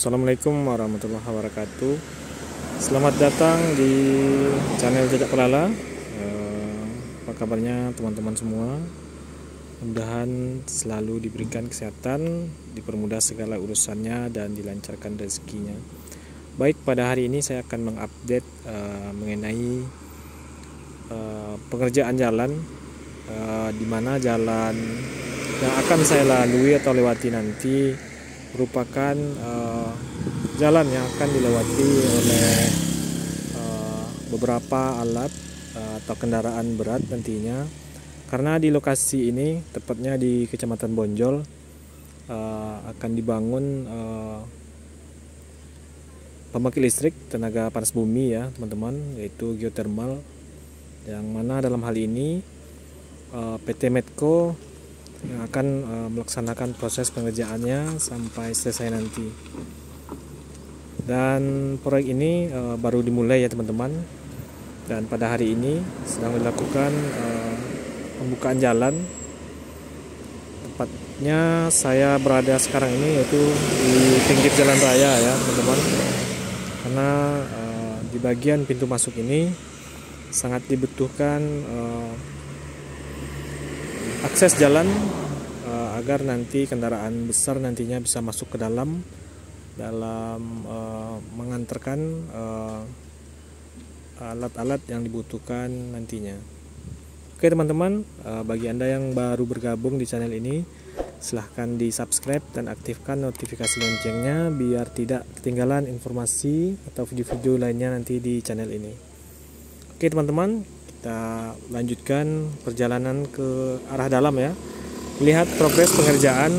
Assalamualaikum warahmatullahi wabarakatuh. Selamat datang di channel Jejak Pelala. Apa kabarnya teman-teman semua? Mudah-mudahan selalu diberikan kesehatan, dipermudah segala urusannya, dan dilancarkan rezekinya. Baik, pada hari ini saya akan mengupdate mengenai pengerjaan jalan, di mana jalan yang akan saya lalui atau lewati nanti merupakan jalan yang akan dilewati oleh beberapa alat atau kendaraan berat nantinya, karena di lokasi ini, tepatnya di Kecamatan Bonjol, akan dibangun pembangkit listrik tenaga panas bumi ya teman-teman, yaitu geothermal, yang mana dalam hal ini PT Medco yang akan melaksanakan proses pengerjaannya sampai selesai nanti. Dan proyek ini baru dimulai ya teman-teman, dan pada hari ini sedang dilakukan pembukaan jalan. Tepatnya saya berada sekarang ini yaitu di pinggir jalan raya ya teman-teman, karena di bagian pintu masuk ini sangat dibutuhkan akses jalan agar nanti kendaraan besar nantinya bisa masuk ke dalam mengantarkan alat-alat yang dibutuhkan nantinya. Oke teman-teman, bagi Anda yang baru bergabung di channel ini, silahkan di subscribe dan aktifkan notifikasi loncengnya biar tidak ketinggalan informasi atau video-video lainnya nanti di channel ini. Oke teman-teman, kita lanjutkan perjalanan ke arah dalam ya, lihat progres pengerjaan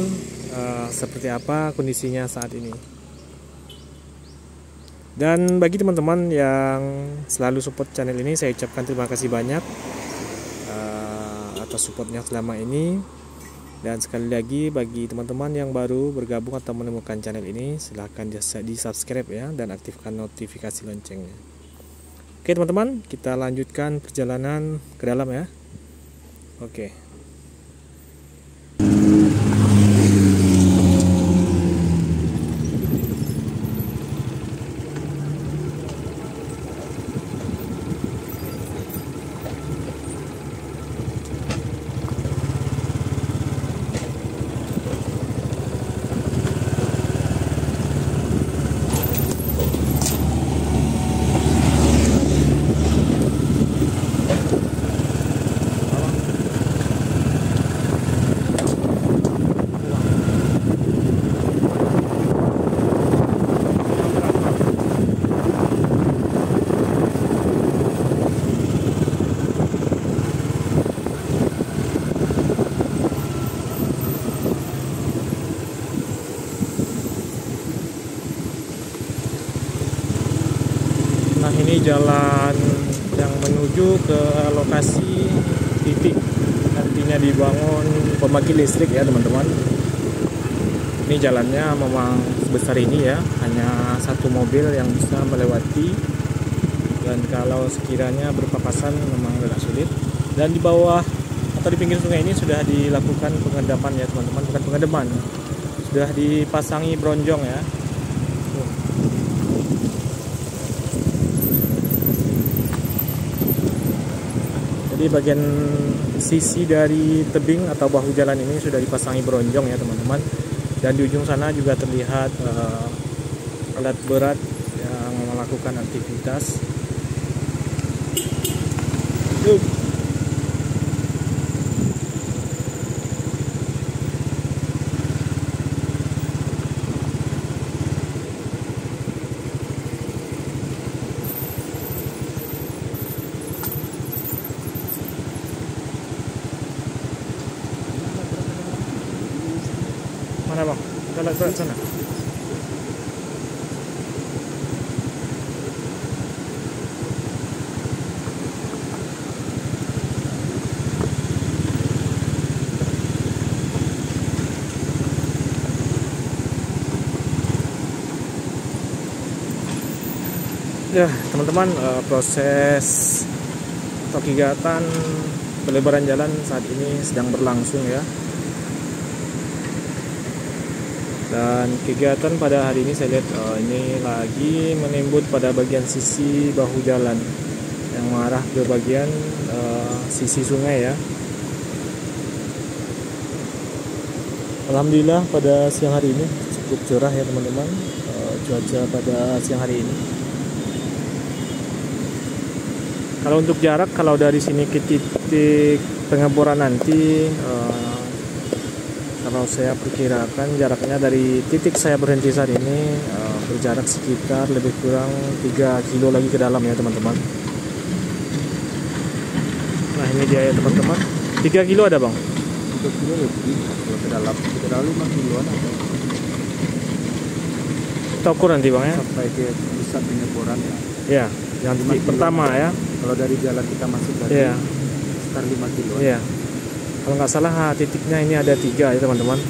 seperti apa kondisinya saat ini. Dan bagi teman-teman yang selalu support channel ini, saya ucapkan terima kasih banyak atas supportnya selama ini. Dan sekali lagi bagi teman-teman yang baru bergabung atau menemukan channel ini, silahkan di subscribe ya dan aktifkan notifikasi loncengnya. Oke teman-teman, kita lanjutkan perjalanan ke dalam ya. Oke. Nah, ini jalan yang menuju ke lokasi titik nantinya dibangun pembangkit listrik ya teman-teman. Ini jalannya memang sebesar ini ya, hanya satu mobil yang bisa melewati, dan kalau sekiranya berpapasan memang agak sulit. Dan di bawah atau di pinggir sungai ini sudah dilakukan pengedaman ya teman-teman, bukan pengedaman, sudah dipasangi bronjong ya. Di bagian sisi dari tebing atau bahu jalan ini sudah dipasangi bronjong ya teman-teman, dan di ujung sana juga terlihat alat berat yang melakukan aktivitas. Mana bang? Kita lihat ke sana. Ya teman-teman, proses atau kegiatan pelebaran jalan saat ini sedang berlangsung ya. Dan kegiatan pada hari ini saya lihat ini lagi menimbun pada bagian sisi bahu jalan yang mengarah ke bagian sisi sungai ya. Alhamdulillah pada siang hari ini cukup cerah ya teman-teman, cuaca pada siang hari ini. Kalau untuk jarak, kalau dari sini ke titik pengeboran nanti, kalau saya perkirakan jaraknya dari titik saya berhenti saat ini berjarak sekitar lebih kurang 3 kilo lagi ke dalam ya teman-teman. Nah ini dia ya teman-teman, 3 kilo ada bang? 3 kilo lebih, kalau ke dalam 5 kiloan ada. Kita ukur nanti bang ya? Sampai ke pusat pengeboran ya. Ya, yang titik pertama ya. Kalau dari jalan kita masuk tadi ya, sekitar 5 kilo. Iya. Kalau nggak salah titiknya ini ada 3 ya teman-teman.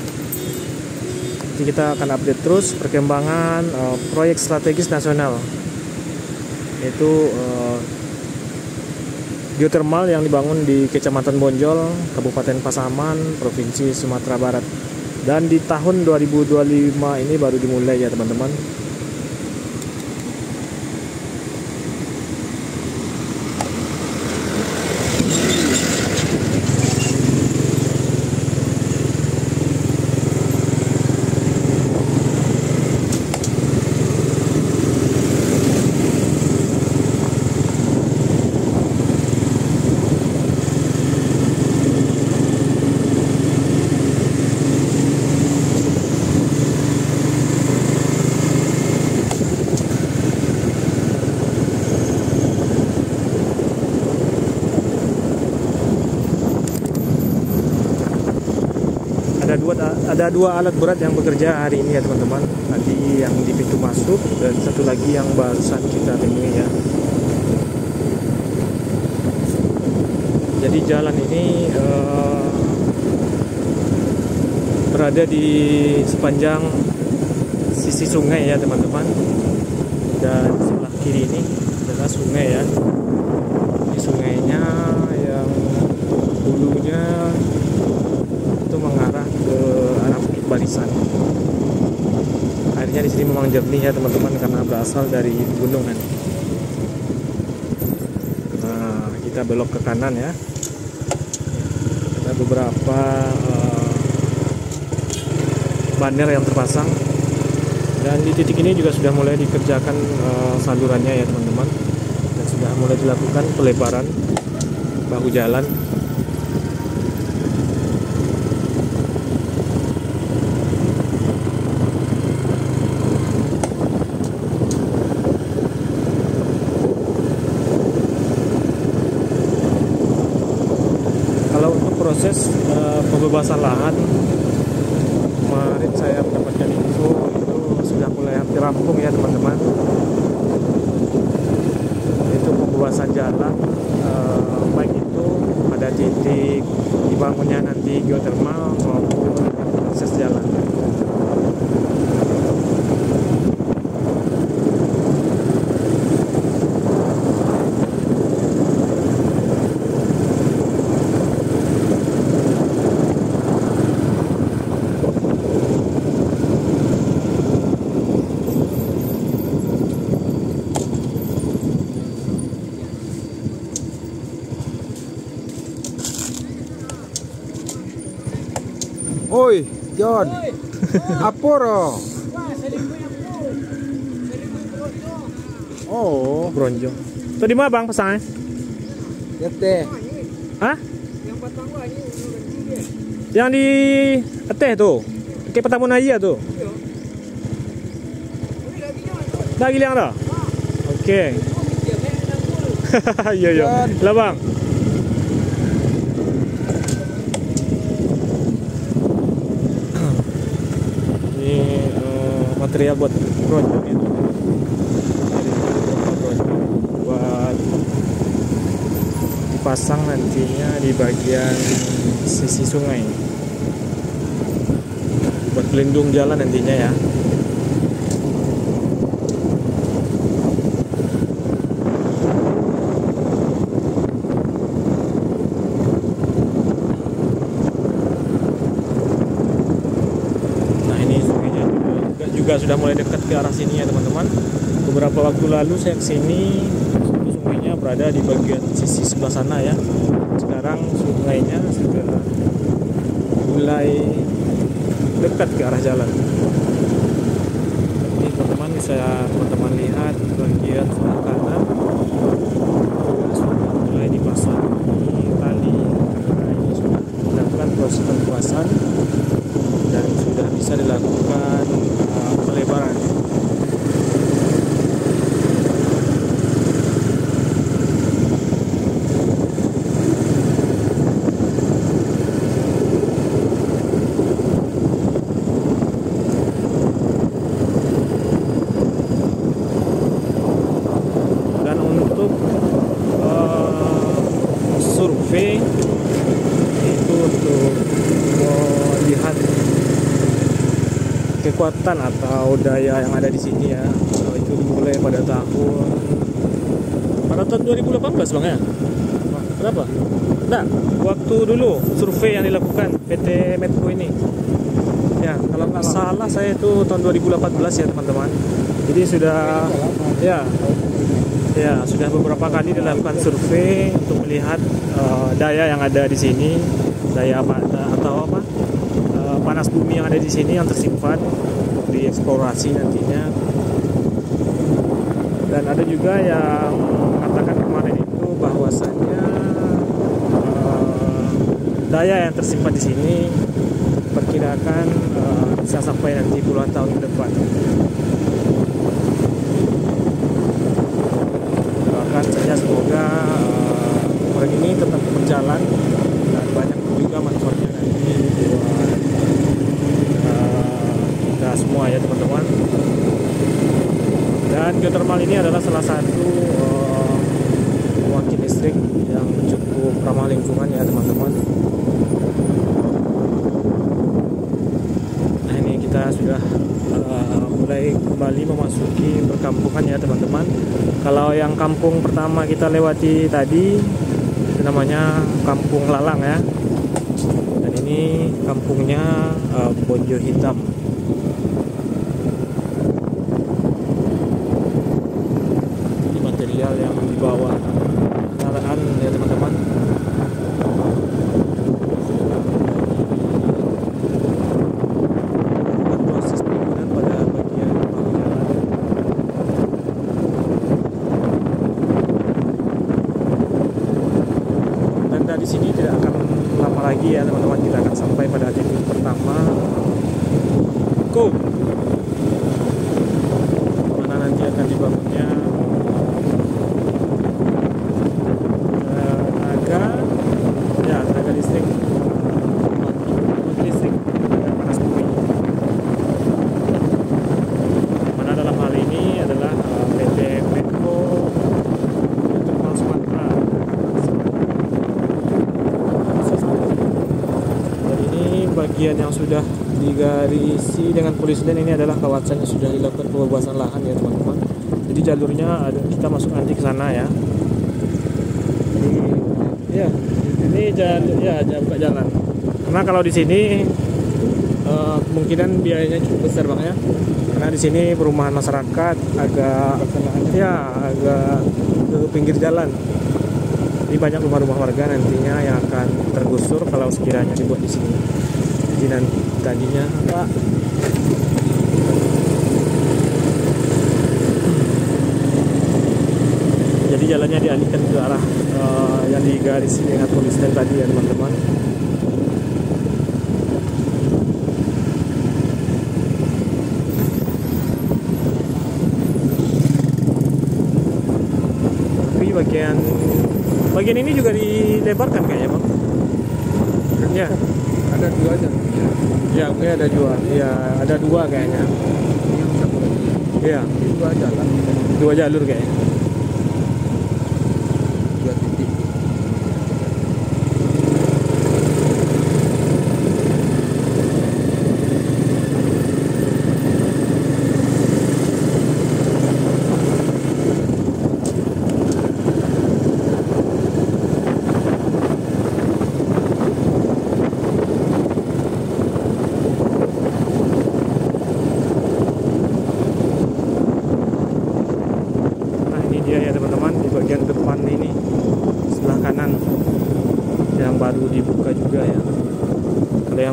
Nanti kita akan update terus perkembangan proyek strategis nasional, yaitu geothermal yang dibangun di Kecamatan Bonjol, Kabupaten Pasaman, Provinsi Sumatera Barat. Dan di tahun 2025 ini baru dimulai ya teman-teman. Ada dua alat berat yang bekerja hari ini ya teman-teman. Tadi yang di pintu masuk dan satu lagi yang barusan kita temui ya. Jadi jalan ini berada di sepanjang sisi sungai ya teman-teman. Dan sebelah kiri ini adalah sungai ya. Ini sungainya yang hulunya itu mengarah ke arah Bukit Barisan. Airnya di sini memang jernih ya teman-teman karena berasal dari gunungan. Nah, kita belok ke kanan ya. Ada beberapa banner yang terpasang. Dan di titik ini juga sudah mulai dikerjakan salurannya ya teman-teman. Dan sudah mulai dilakukan pelebaran bahu jalan. Proses pembebasan lahan, kemarin saya mendapatkan info itu sudah mulai hampir rampung ya teman-teman. Itu pembebasan jalan, baik itu pada titik dibangunnya nanti geothermal maupun akses jalan. Oi, John. Aporo. Oh, Bronjong. Itu di mana bang pasangnya? Yete. Hah? Yang di Eteh tuh, kayak Petamun aja tuh. Lagi liang dah. Oke. Iya iya. Lah bang. Ini material buat bronjong itu. Buat dipasang nantinya di bagian sisi sungai. Buat pelindung jalan nantinya ya. Nah ini sungainya. sudah mulai dekat ke arah sini ya teman-teman. Beberapa waktu lalu saya kesini, sungainya berada di bagian sisi sebelah sana ya. Sekarang sungainya sudah mulai dekat ke arah jalan. Ini teman-teman bisa teman-teman lihat bagian sebelah kanan sudah mulai dipasang tali karena ini sudah dilakukan proses pembuasan dan sudah bisa dilakukan pelebaran. Dan untuk survei itu untuk melihat kekuatan atau daya yang ada di sini ya, itu dimulai pada tahun 2018 bang ya. Berapa? Nah, waktu dulu survei yang dilakukan PT Medco ini ya, kalau nggak salah saya itu tahun 2018 ya teman-teman. Jadi sudah ya sudah beberapa kali dilakukan survei untuk melihat daya yang ada di sini, daya atau apa panas bumi yang ada di sini yang tersimpan untuk dieksplorasi nantinya. Dan ada juga yang mengatakan kemarin itu bahwasanya daya yang tersimpan di sini perkirakan bisa sampai nanti puluhan tahun ke depan. Doakan saja semoga proyek ini tetap berjalan dan banyak juga manfaatnya nanti buat kita semua ya teman-teman. Dan geothermal ini adalah salah satu pembangkit listrik yang cukup ramah lingkungan ya teman-teman. Nah ini kita sudah mulai kembali memasuki perkampungan ya teman-teman. Kalau yang kampung pertama kita lewati tadi itu namanya Kampung Lalang ya. Dan ini kampungnya Bonjo Hitam. Ini material yang dibawa kendaraan ya teman-teman. Proses penimbunan pada bagian bahu jalan. Dan dari sini tidak akan lama lagi ya teman-teman, kita akan sampai pada titik pertama. Go. Mana nanti akan dibangunnya tenaga listrik, listrik dan panas bumi. Mana dalam hal ini adalah PT Medco Geothermal Sumatera. Dan ini bagian yang sudah digarisi dengan polisi, dan ini adalah kawasan yang sudah dilakukan pembebasan lahan ya teman-teman. Jadi jalurnya ada, kita masuk nanti ke sana ya. Ini buka jalan. Karena kalau di sini kemungkinan biayanya cukup besar bang ya. Karena di sini perumahan masyarakat agak ke pinggir jalan. Jadi banyak rumah-rumah warga nantinya yang akan tergusur kalau sekiranya dibuat di sini. Jadi nanti tadinya Pak. Jadi jalannya dialihkan ke arah yang digarisi dengan polisten tadi ya teman-teman. Tapi bagian ini juga dilebarkan kayaknya bang. Ya. Ada dua aja. Ya mungkin ada dua. Ya ada dua kayaknya. Yang satu lagi. Iya. Dua jalan. Dua jalur kayaknya. Dua titik.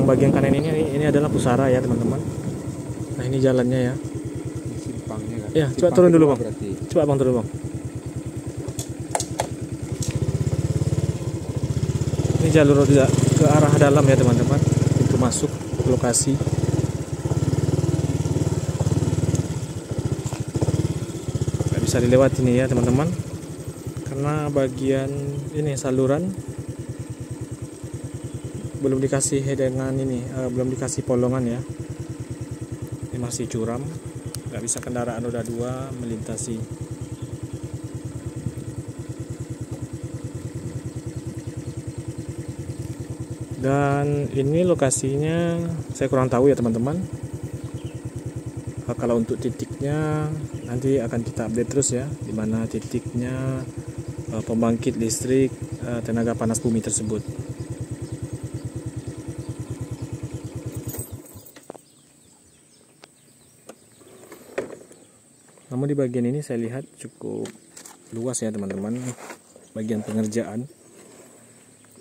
bagian kanan ini adalah pusara ya teman-teman. Nah ini jalannya ya. Ini simpangnya kan. Ya, coba Simpang turun dulu kedua bang. berarti. Coba bang turun bang. Ini jalur ke arah dalam ya teman-teman. Pintu masuk ke lokasi. Nggak bisa dilewati nih ya teman-teman. Karena bagian ini saluran belum dikasih dengan ini, belum dikasih polongan ya. Ini masih curam, nggak bisa kendaraan roda 2 melintasi. Dan ini lokasinya saya kurang tahu ya teman-teman. Kalau untuk titiknya nanti akan kita update terus ya, di mana titiknya pembangkit listrik tenaga panas bumi tersebut. Namun di bagian ini saya lihat cukup luas ya teman-teman, bagian pengerjaan.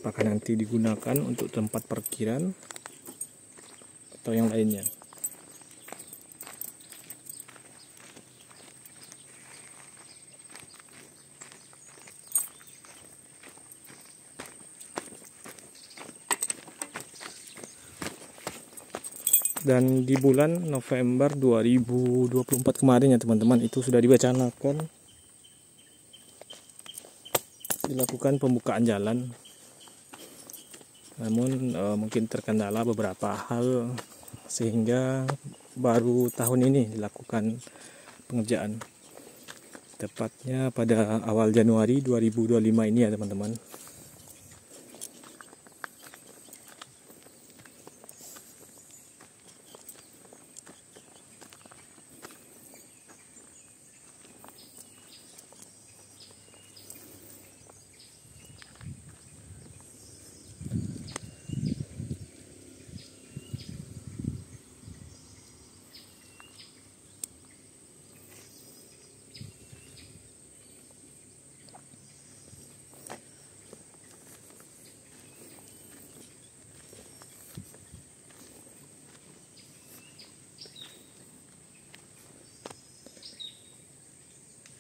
Apakah nanti digunakan untuk tempat parkiran atau yang lainnya. Dan di bulan November 2024 kemarin ya teman-teman, itu sudah diwacanakan dilakukan pembukaan jalan. Namun mungkin terkendala beberapa hal sehingga baru tahun ini dilakukan pengerjaan. Tepatnya pada awal Januari 2025 ini ya teman-teman.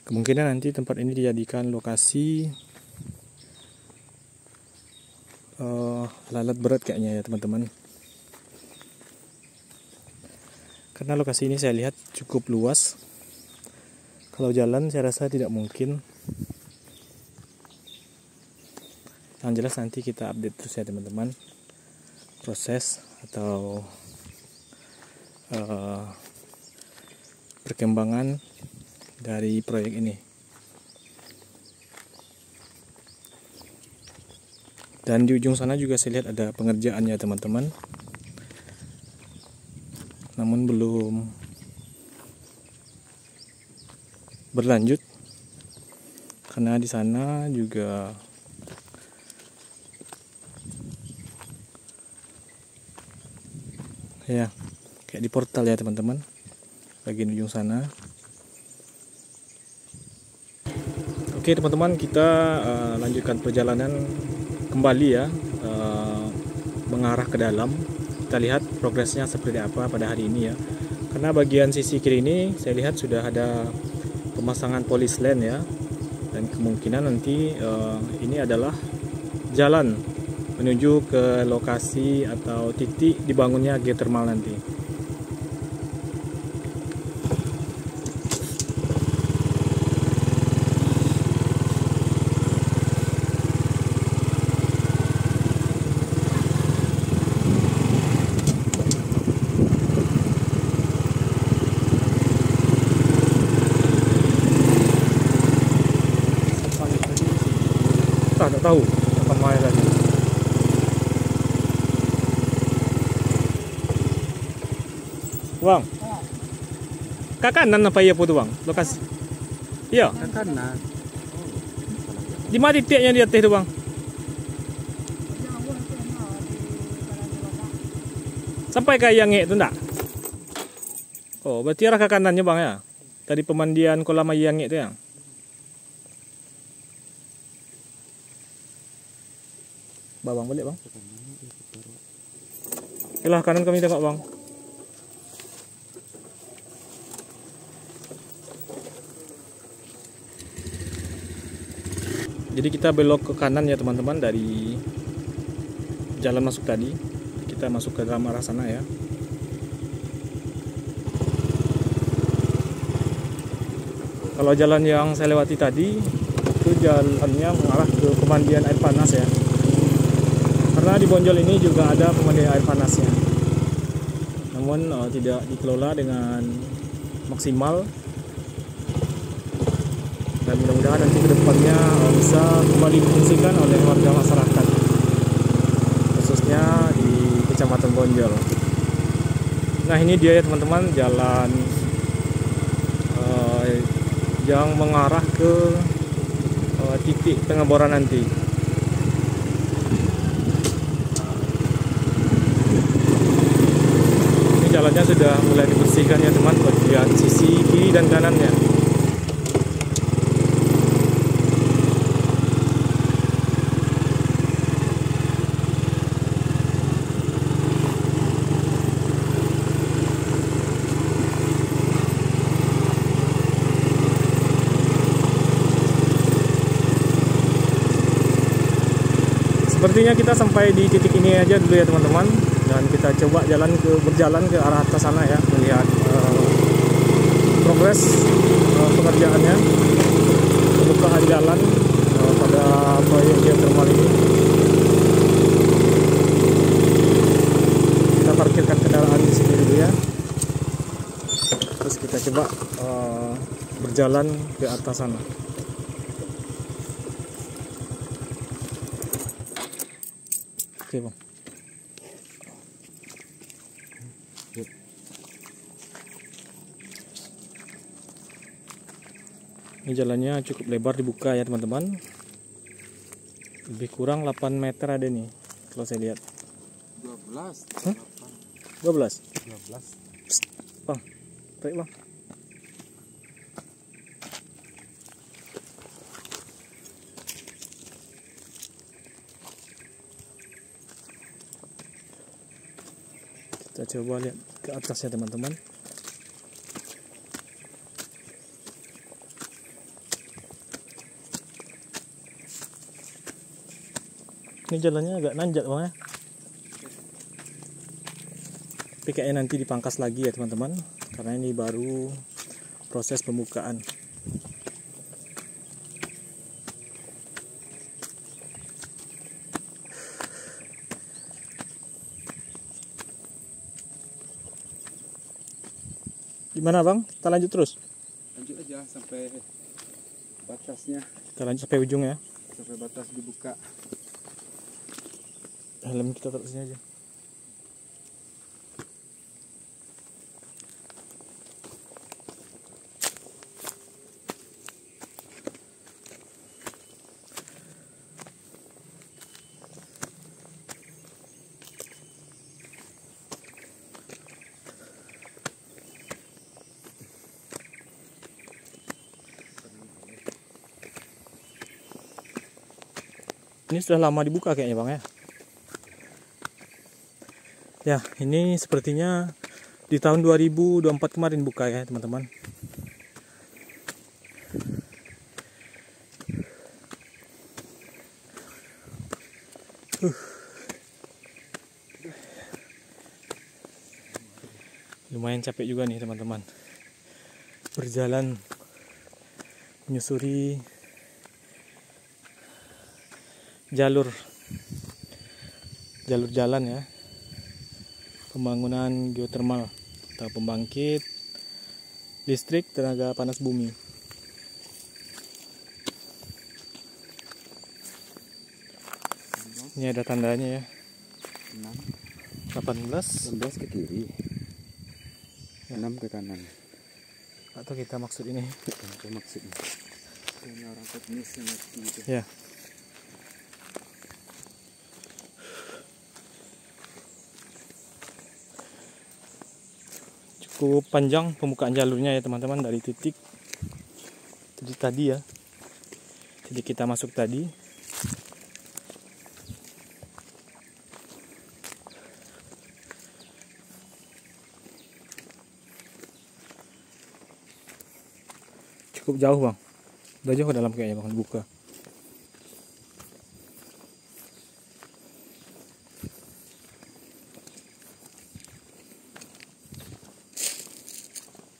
Kemungkinan nanti tempat ini dijadikan lokasi lalat berat kayaknya ya teman-teman. Karena lokasi ini saya lihat cukup luas. Kalau jalan saya rasa tidak mungkin. Yang jelas nanti kita update terus ya teman-teman, proses atau perkembangan dari proyek ini. Dan di ujung sana juga saya lihat ada pengerjaannya teman-teman, namun belum berlanjut karena di sana juga ya kayak di portal ya teman-teman, bagian ujung sana. Oke teman-teman, kita lanjutkan perjalanan kembali ya, mengarah ke dalam. Kita lihat progresnya seperti apa pada hari ini ya. Karena bagian sisi kiri ini saya lihat sudah ada pemasangan polis line ya, dan kemungkinan nanti ini adalah jalan menuju ke lokasi atau titik dibangunnya geothermal nanti. Tak tahu kapan main lagi. Bang, ke kanan apa iya tu bang? Lokasi. Iya. Ke kanan. Di mana titiknya di atas tu bang? Sampai ke yang itu enggak? Oh, berarti arah ke kanannya bang ya? Dari pemandian kolam yang itu ya? Bang balik bang. Sebelah kanan kami tengok bang. Jadi kita belok ke kanan ya teman-teman dari jalan masuk tadi. Kita masuk ke dalam arah sana ya. Kalau jalan yang saya lewati tadi itu jalannya mengarah ke pemandian air panas ya. Karena di Bonjol ini juga ada pemandian air panasnya. Namun tidak dikelola dengan maksimal. Dan mudah-mudahan nanti ke depannya bisa kembali difungsikan oleh warga masyarakat, khususnya di Kecamatan Bonjol. Nah ini dia ya teman-teman, jalan yang mengarah ke titik pengeboran nanti. Ini jalannya sudah mulai dibersihkan ya teman, bagian sisi kiri dan kanannya. Sepertinya kita sampai di titik ini aja dulu ya teman-teman, dan kita coba berjalan ke arah atas sana ya, melihat progres pengerjaannya, pembukaan jalan pada proyek geothermal ini. Kita parkirkan kendaraan di sini dulu ya, terus kita coba berjalan ke atas sana. Oke bang. Ini jalannya cukup lebar, dibuka ya teman-teman. Lebih kurang 8 meter ada nih kalau saya lihat. 12. 12. 12. Psst, bang, tarik bang. Kita coba lihat ke atasnya teman-teman. Ini jalannya agak nanjak bang ya. Tapi kayaknya nanti dipangkas lagi ya teman-teman, karena ini baru proses pembukaan. Gimana bang? Kita lanjut terus? Lanjut aja sampai batasnya. Kita lanjut sampai ujung ya. Sampai batas dibuka. Helm kita taruh sini aja. Ini sudah lama dibuka kayaknya bang ya. Ya ini sepertinya di tahun 2024 kemarin buka ya teman-teman. Lumayan capek juga nih teman-teman, berjalan menyusuri jalur jalan ya, pembangunan geothermal atau pembangkit listrik tenaga panas bumi. Ini ada tandanya ya, 18 ke kiri, 6 ke kanan. atau kita maksud ini Itu maksudnya. Ini orang teknis yang ngerti gitu. ya. Cukup panjang pembukaan jalurnya ya teman-teman, dari titik tadi ya, jadi kita masuk tadi. cukup jauh bang. Udah jauh ke dalam kayaknya bang, buka.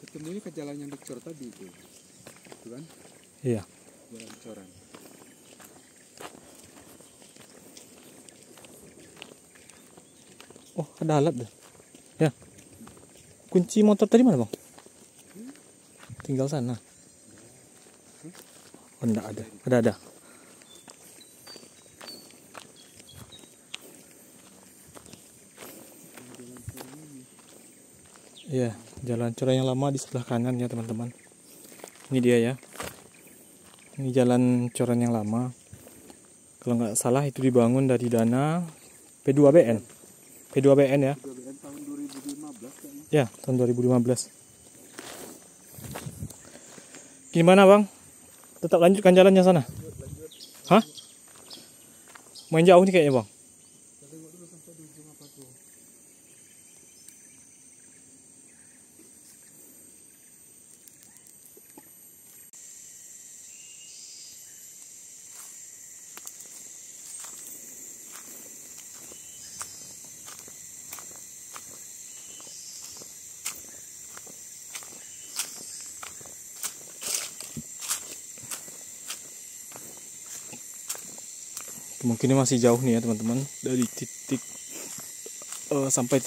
Ketemu ini ke jalan yang dicor tadi itu kan? Iya. Jalan coran. Oh ada alat deh. Ya. Kunci motor tadi mana bang? Tinggal sana. Oh enggak ada. Ada. Iya, jalan coran yang lama di sebelah kanan ya teman-teman. Ini dia ya. Ini jalan coran yang lama. Kalau nggak salah itu dibangun dari dana P2BN. P2BN ya. P2BN tahun 2015 kayaknya. Ya, tahun 2015. Gimana bang? Tetap lanjutkan jalannya sana? Hah? Main jauh nih kayaknya bang. Tengok dulu sampai di ujung apa tuh. Mungkin ini masih jauh nih ya teman-teman. Dari titik sampai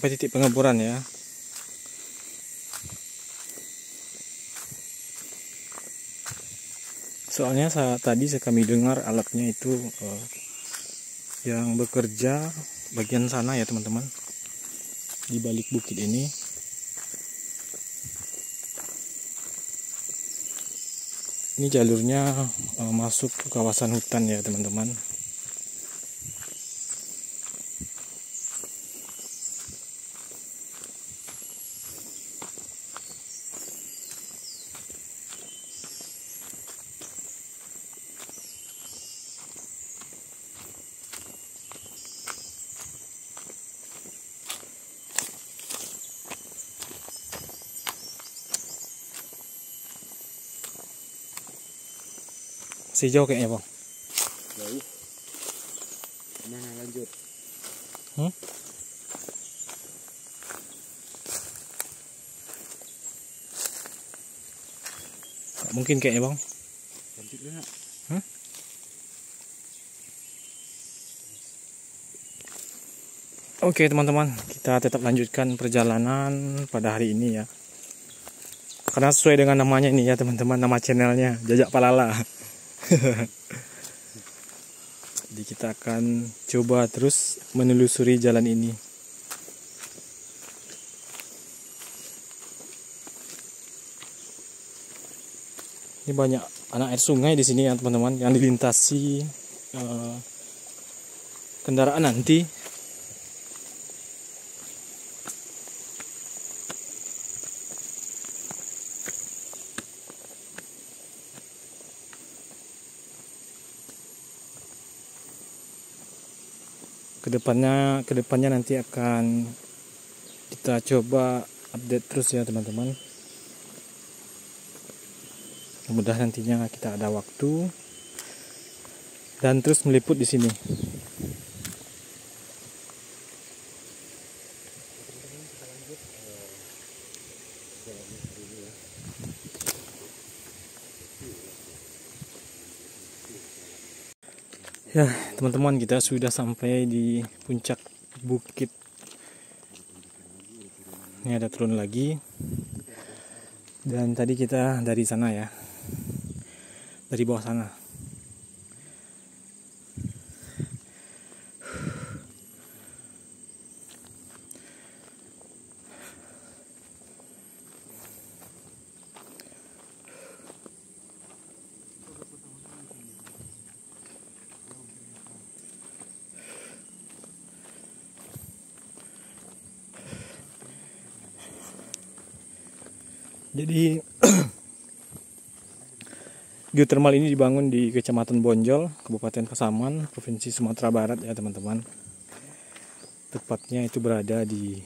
titik pengeboran ya. Soalnya tadi kami dengar alatnya itu yang bekerja bagian sana ya teman-teman, di balik bukit ini. Ini jalurnya masuk ke kawasan hutan ya teman-teman. Masih jauh kayaknya bang. Jauh. Mana lanjut? Gak mungkin kayaknya bang. Lanjut enggak? Oke teman-teman, kita tetap lanjutkan perjalanan pada hari ini ya. Karena sesuai dengan namanya ini ya teman-teman, nama channelnya Jajak Palala. Jadi kita akan coba terus menelusuri jalan ini. Ini banyak anak air sungai di sini ya teman-teman, yang dilintasi kendaraan nanti. Kedepannya nanti akan kita coba update terus ya teman-teman. Mudah nantinya kita ada waktu dan terus meliput di sini. Ya teman-teman, kita sudah sampai di puncak bukit. Ini ada turun lagi. Dan tadi kita dari sana ya, dari bawah sana. Jadi geotermal ini dibangun di Kecamatan Bonjol, Kabupaten Pasaman, Provinsi Sumatera Barat ya teman-teman. Tepatnya itu berada di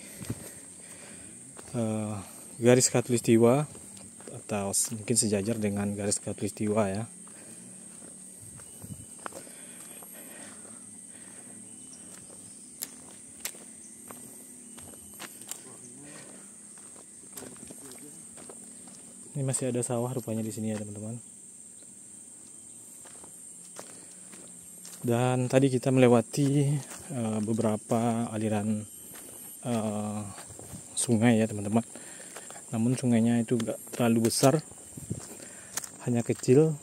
garis khatulistiwa atau mungkin sejajar dengan garis khatulistiwa ya. Ini masih ada sawah rupanya di sini ya teman-teman. Dan tadi kita melewati beberapa aliran sungai ya teman-teman. Namun sungainya itu gak terlalu besar, hanya kecil.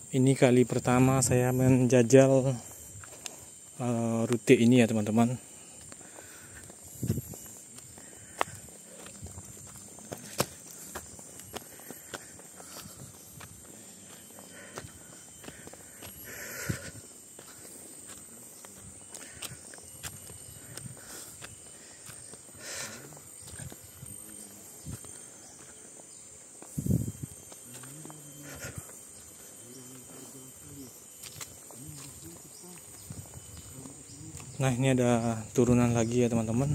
Ini kali pertama saya menjajal rute ini ya teman-teman. Nah, ini ada turunan lagi ya teman-teman.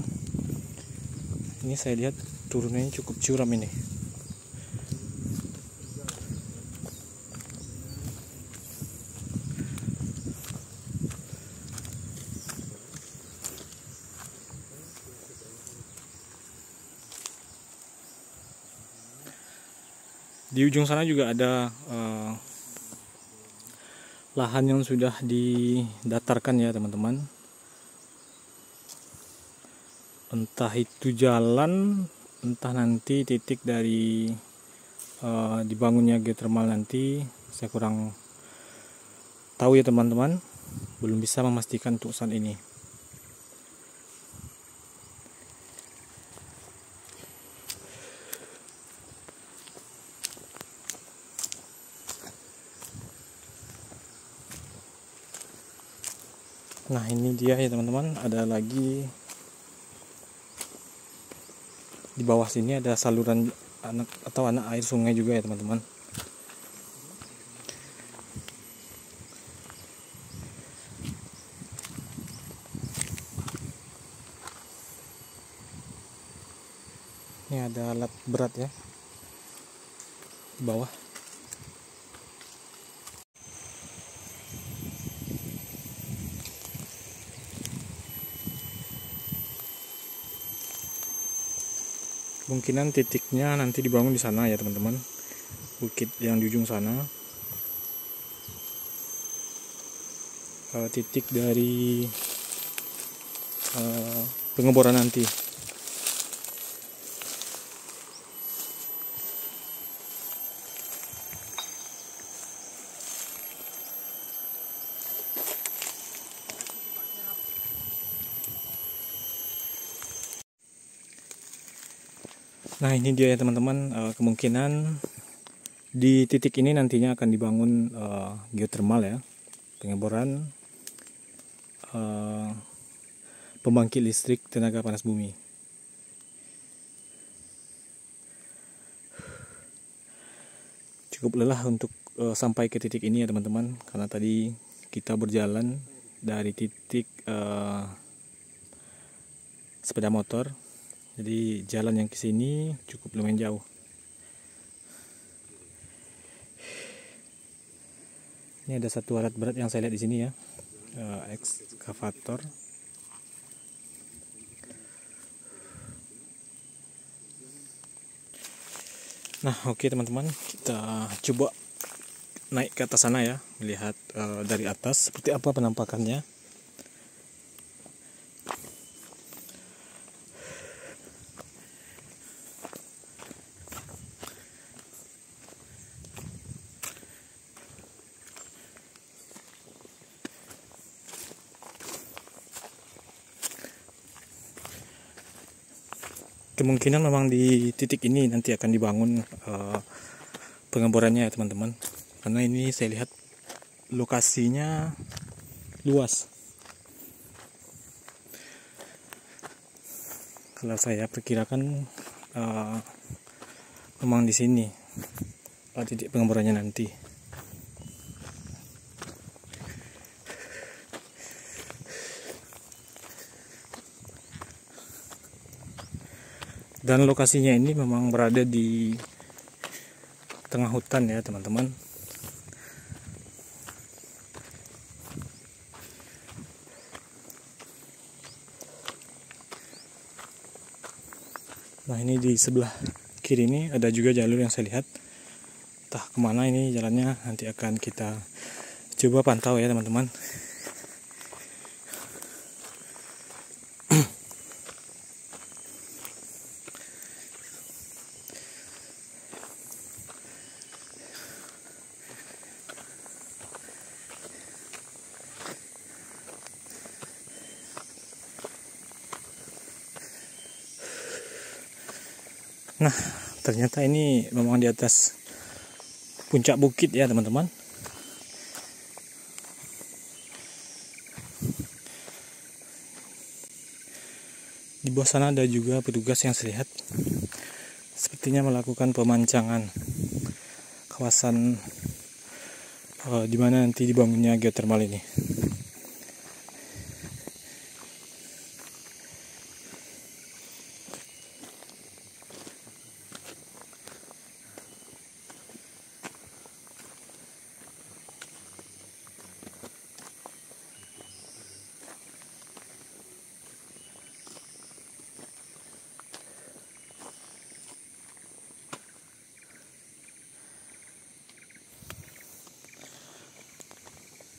Ini saya lihat turunannya cukup curam ini. Di ujung sana juga ada lahan yang sudah didatarkan ya teman-teman. Entah itu jalan, entah nanti titik dari dibangunnya geothermal nanti, saya kurang tahu ya teman-teman. Belum bisa memastikan untuk saat ini. Nah, ini dia ya teman-teman, ada lagi di bawah sini ada saluran anak air sungai juga ya teman-teman. Ini ada alat berat ya di bawah. Kemungkinan titiknya nanti dibangun di sana ya teman-teman, bukit yang di ujung sana. Titik dari pengeboran nanti. Nah, ini dia ya teman-teman, kemungkinan di titik ini nantinya akan dibangun geothermal ya, pengeboran pembangkit listrik tenaga panas bumi. Cukup lelah untuk sampai ke titik ini ya teman-teman, karena tadi kita berjalan dari titik sepeda motor. Jadi jalan yang ke sini cukup lumayan jauh. Ini ada satu alat berat yang saya lihat di sini ya, ekskavator. Nah, oke teman-teman, kita coba naik ke atas sana ya, melihat dari atas seperti apa penampakannya. Kemungkinan memang di titik ini nanti akan dibangun pengeborannya ya teman-teman, karena ini saya lihat lokasinya luas. Kalau saya perkirakan memang di sini titik pengeborannya nanti. Dan lokasinya ini memang berada di tengah hutan ya teman-teman. Nah, ini di sebelah kiri ini ada juga jalur yang saya lihat. Entah kemana ini jalannya, nanti akan kita coba pantau ya teman-teman. Nah, ternyata ini memang di atas puncak bukit ya teman-teman. Di bawah sana ada juga petugas yang saya lihat sepertinya melakukan pemancangan kawasan di mana nanti dibangunnya geotermal ini.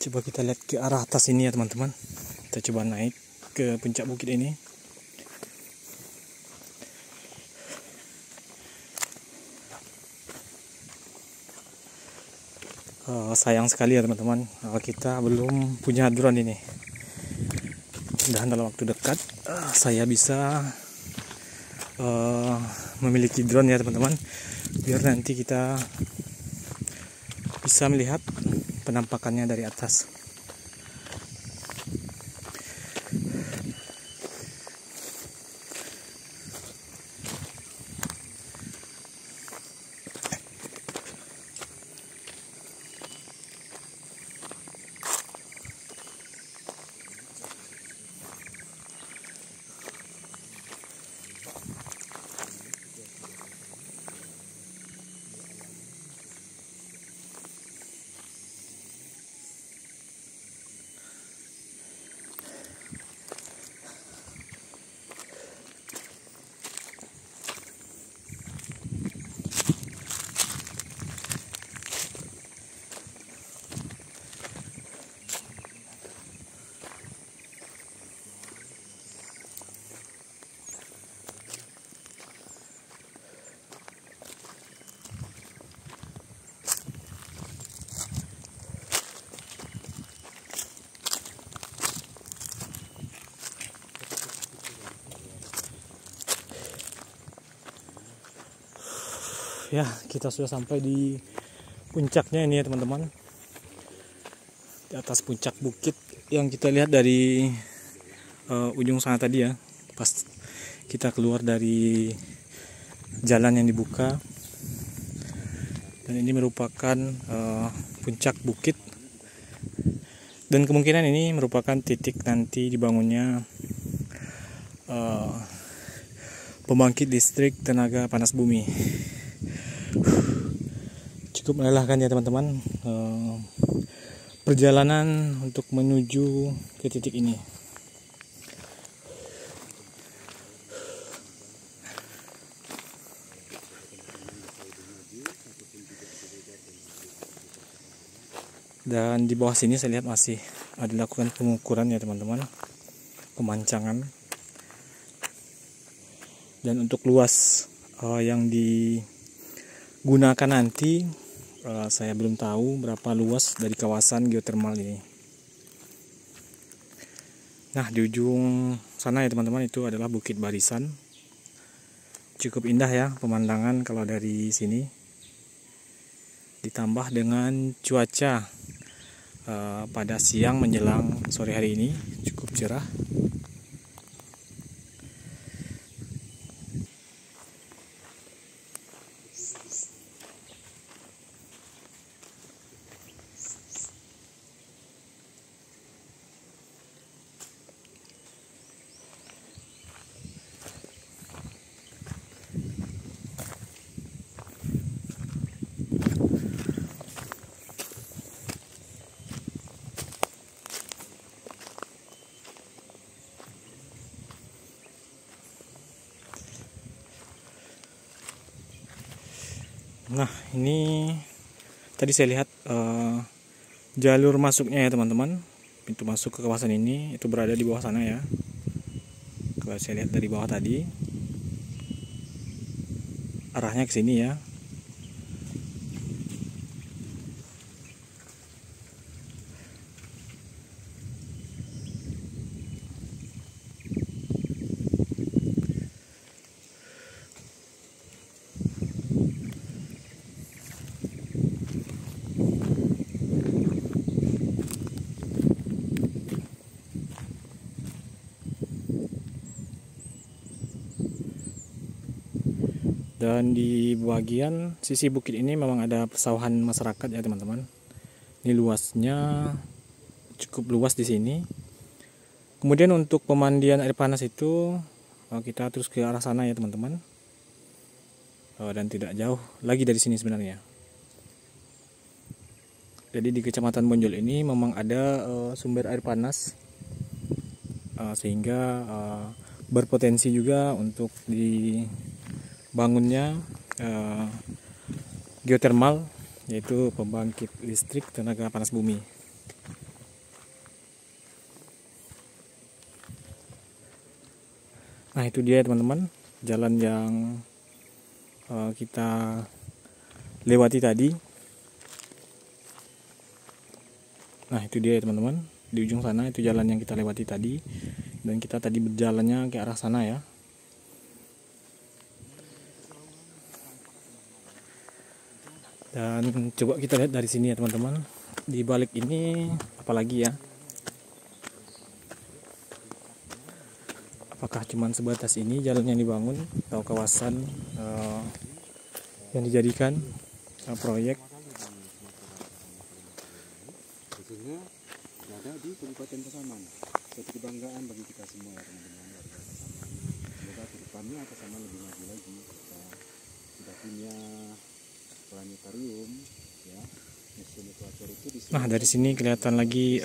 Coba kita lihat ke arah atas ini ya teman-teman. Kita coba naik ke puncak bukit ini. Sayang sekali ya teman-teman, kita belum punya drone ini. Dan dalam waktu dekat saya bisa memiliki drone ya teman-teman, biar nanti kita bisa melihat penampakannya dari atas. Ya, kita sudah sampai di puncaknya ini ya teman-teman. Di atas puncak bukit yang kita lihat dari ujung sana tadi ya. Pas kita keluar dari jalan yang dibuka. Dan ini merupakan puncak bukit. Dan kemungkinan ini merupakan titik nanti dibangunnya pembangkit listrik tenaga panas bumi. Cukup melelahkan ya teman-teman perjalanan untuk menuju ke titik ini. Dan di bawah sini saya lihat masih dilakukan pengukuran ya teman-teman, pemancangan. Dan untuk luas yang digunakan nanti saya belum tahu berapa luas dari kawasan geotermal ini. Nah, di ujung sana ya teman-teman, itu adalah Bukit Barisan. Cukup indah ya pemandangan kalau dari sini. Ditambah dengan cuaca pada siang menjelang sore hari ini cukup cerah. Nah, ini tadi saya lihat jalur masuknya ya teman-teman. Pintu masuk ke kawasan ini itu berada di bawah sana ya. Kalau saya lihat dari bawah tadi, arahnya ke sini ya. Dan di bagian sisi bukit ini memang ada persawahan masyarakat ya teman-teman. Ini luasnya cukup luas di sini. Kemudian untuk pemandian air panas itu kita terus ke arah sana ya teman-teman. Dan tidak jauh lagi dari sini sebenarnya. Jadi di Kecamatan Bonjol ini memang ada sumber air panas, sehingga berpotensi juga untuk dibangunnya geotermal, yaitu pembangkit listrik tenaga panas bumi. Nah, itu dia teman-teman, jalan yang kita lewati tadi. Nah, itu dia teman-teman, di ujung sana itu jalan yang kita lewati tadi, dan kita tadi berjalannya ke arah sana ya. Dan coba kita lihat dari sini ya teman-teman, di balik ini apalagi ya, apakah cuman sebatas ini jalan yang dibangun atau kawasan yang dijadikan proyek. Khususnya berada di Kabupaten Pasaman, suatu kebanggaan bagi kita semua ya teman-teman warga Pasaman. Semoga kedepannya Pasaman lebih maju lagi, kita sudah punya planetarium ya, museum ekuator itu di sini. Nah, dari sini kelihatan lagi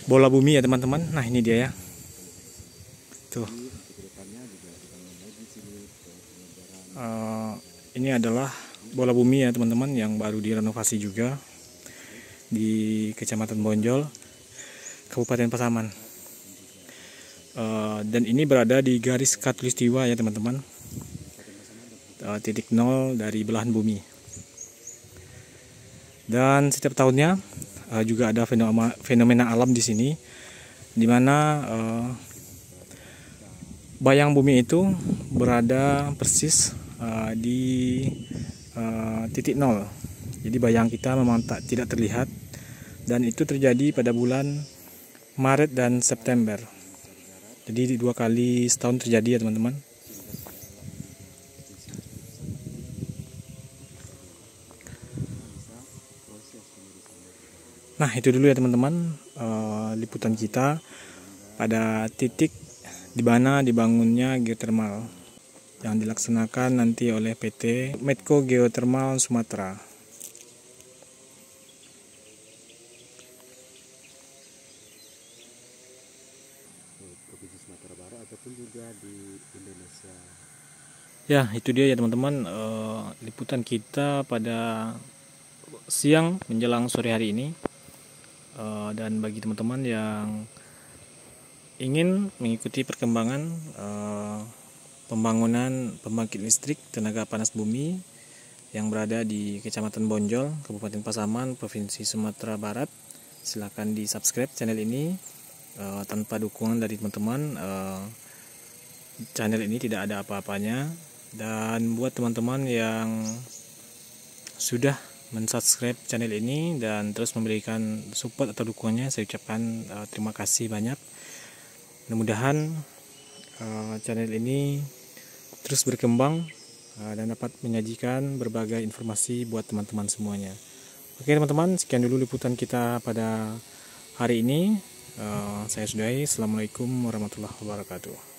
bola bumi ya teman-teman. Nah, ini dia ya. Tuh. Ini adalah bola bumi ya teman-teman, yang baru direnovasi juga di Kecamatan Bonjol, Kabupaten Pasaman. Dan ini berada di garis khatulistiwa ya teman-teman, titik nol dari belahan bumi. Dan setiap tahunnya juga ada fenomena alam di sini, di mana bayang bumi itu berada persis di titik nol. Jadi bayang kita memang tidak terlihat, dan itu terjadi pada bulan Maret dan September. Jadi 2 kali setahun terjadi ya teman-teman. Nah, itu dulu ya teman-teman, liputan kita pada titik di mana dibangunnya geotermal yang dilaksanakan nanti oleh PT Medco Geothermal Sumatera. Provinsi Sumatera Barat ataupun juga di Indonesia. Ya, itu dia ya teman-teman, liputan kita pada siang menjelang sore hari ini. Dan bagi teman-teman yang ingin mengikuti perkembangan pembangunan pembangkit listrik tenaga panas bumi yang berada di Kecamatan Bonjol, Kabupaten Pasaman, Provinsi Sumatera Barat, silakan di subscribe channel ini. Tanpa dukungan dari teman-teman, channel ini tidak ada apa-apanya. Dan buat teman-teman yang sudah mensubscribe channel ini dan terus memberikan support atau dukungannya, saya ucapkan terima kasih banyak. Mudah-mudahan channel ini terus berkembang dan dapat menyajikan berbagai informasi buat teman-teman semuanya. Oke teman-teman, sekian dulu liputan kita pada hari ini. Saya sudahi. Assalamualaikum warahmatullahi wabarakatuh.